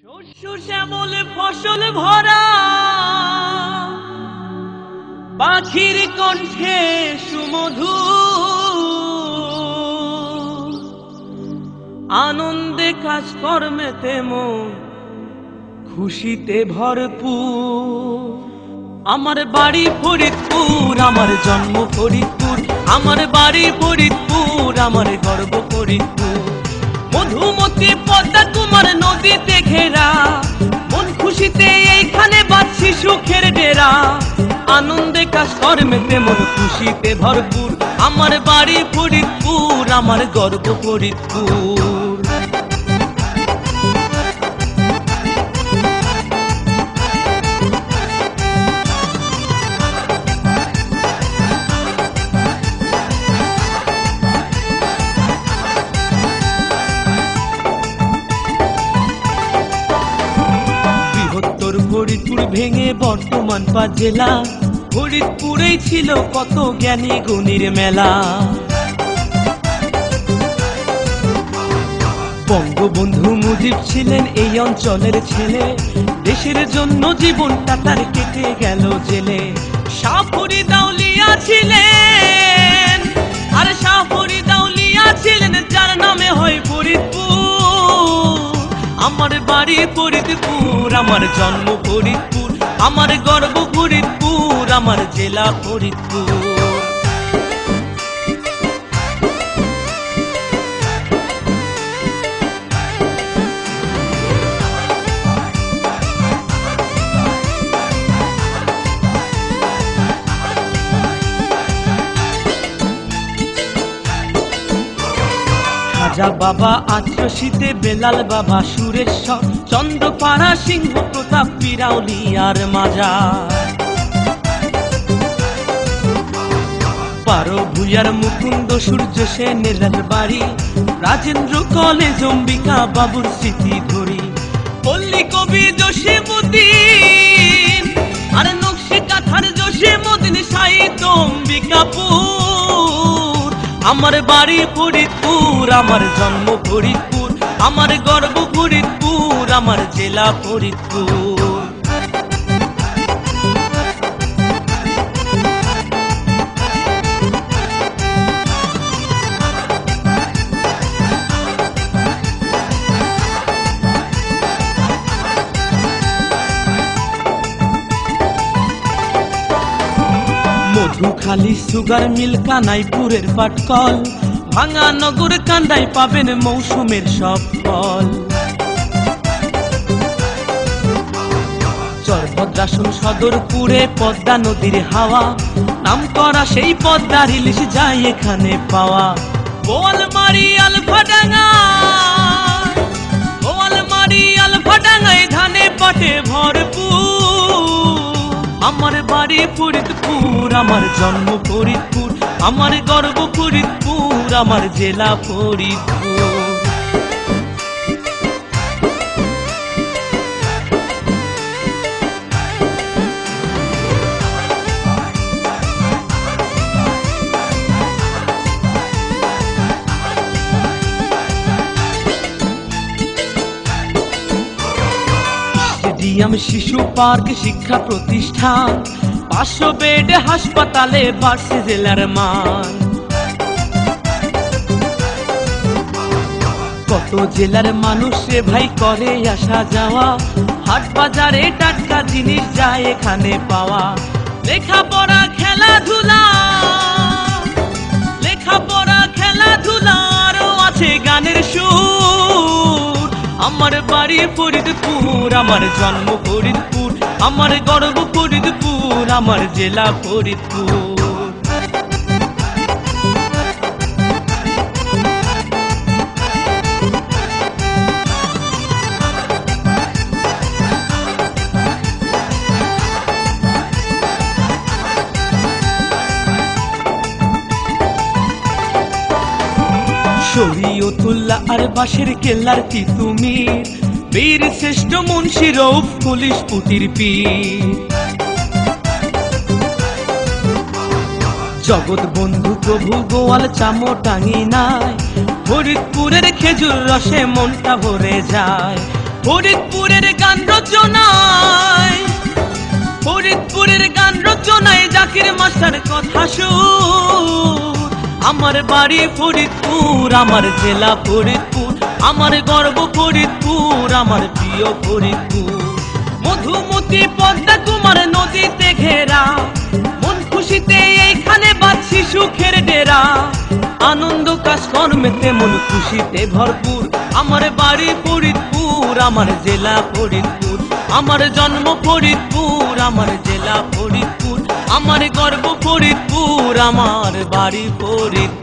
শস্য শ্যামল ফসল ভরা, পাখির কণ্ঠে সুমধু, আনন্দে কাজ কর্মেতে মন খুশিতে ভরপুর। আমার বাড়ি ফরিদপুর, আমার জন্ম ফরিদপুর, আমার বাড়ি ফরিদপুর, আমার গর্ব ফরিদপুর। মধুমতি পদ্মা কুমার নদীতে ঘেরা, মন খুশিতে এইখানে বাঁধছি সুখের ডেরা। আনন্দে কাজ কর্মেতে মন খুশিতে ভরপুর। আমার বাড়ি ফরিদপুর, আমার গর্ব ফরিদপুর। ফরিদপুর ভেঙে বর্তমান 5 জেলা, ফরিদপুরেই ছিল কত জ্ঞানী গুণীর মেলা। বঙ্গবন্ধু মুজিব ছিলেন এই অঞ্চলের ছেলে, দেশের জন্য জীবনটা তার কেটে গেল জেলে। শাহ ফরিদ আউলিয়া ছিলেন, আর শাহ ফরিদ আউলিয়া ছিলেন যার নামে হয় ফরিদপুর। আমার বাড়ি ফরিদপুর, আমার জন্ম ফরিদপুর, আমার গর্ব ফরিদপুর, আমার জেলা ফরিদপুর। খাজা বাবা আত্মশীতে, বেলাল বাবা সুরেশ্বর, চন্দ্রপাড়া সিংহ প্রতাপ পিরাউলিয়ার মাজার। পারো ভুইয়ার মুকুন্দ সূর্য সেনের বাড়ি, রাজেন্দ্র কলেজ অম্বিকা বাবুর স্মৃতি ধরি। পল্লী কবি জসীমউদ্দিন, আর নকশি কাঁথার জসীমউদ্দিন সাহিত্য অম্বিকাপুর। আমার বাড়ি ফরিদপুর, আমার জন্ম ফরিদপুর, আমার গর্ব ফরিদপুর, আমার জেলা ফরিদপুর। মধুখালী সুগার মিল, কানাইপুরের পাটকল, ভাঙা নগর কান্দায় পাবেন মৌসুমের সব ফল। চরভদ্রাসন সদরপুরে পদ্মা নদীর হাওয়া, নাম করা সেই পদ্মার ইলিশ যায় এখানে পাওয়া। বোয়ালমারি আলফাডাঙ্গা, বোয়ালমারি আলফাডাঙ্গায় ধানে পাটে ভরপুর। আমার বাড়ি ফরিদপুর, আমার জন্ম ফরিদপুর, আমার গর্ব ফরিদপুর, আমার জেলা ফরিদপুর। স্টেডিয়াম, শিশু পার্ক, শিক্ষা প্রতিষ্ঠান, 500 বেড হাসপাতালে বাড়ছে জেলার মান। কত জেলার মানুষ রে ভাই করে আসা যাওয়া, হাট বাজারে টাটকা জিনিস যায় এখানে পাওয়া। লেখাপড়া খেলাধুলা, লেখাপড়া খেলাধুলা, আরো আছে গানের সুর। আমার বাড়ি ফরিদপুর, আমার জন্ম ফরিদপুর, আমার গর্ব ফরিদপুর, আমার জেলা ফরিদপুর। শরীয়তুল্লাহ আর বাঁশের কেল্লার তিতুমির, বীর শ্রেষ্ঠ মুন্সি রউফ পুলিশ পুতির পীর। জগৎ বন্ধু প্রভু গোয়াল চামোটাঙ্গি নাই, ফরিদপুরের খেজুর রসে মনটা ভরে যায়। ফরিদপুরের গান রচনায়, ফরিদপুরের গান রচনায় জাকির মাস্টার কথা সুর। আমার বাড়ি ফরিদপুর, আমার জেলা ফরিদপুর, আমার গর্ব ফরিদপুর, আমার প্রিয় ফরিদপুর। মধুমতি পদ্মা তোমার নদীতে ঘেরা, মন খুশিতে এইখানে বাঁধছি সুখের ডেরা। আনন্দ কাজ কর্মেতে মন খুশিতে ভরপুর। আমার বাড়ি ফরিদপুর, আমার জেলা ফরিদপুর, আমার জন্ম ফরিদপুর, আমার জেলা ফরিদপুর, আমার গর্ব ফরিদপুর, আমার বাড়ি ফরিদপুর।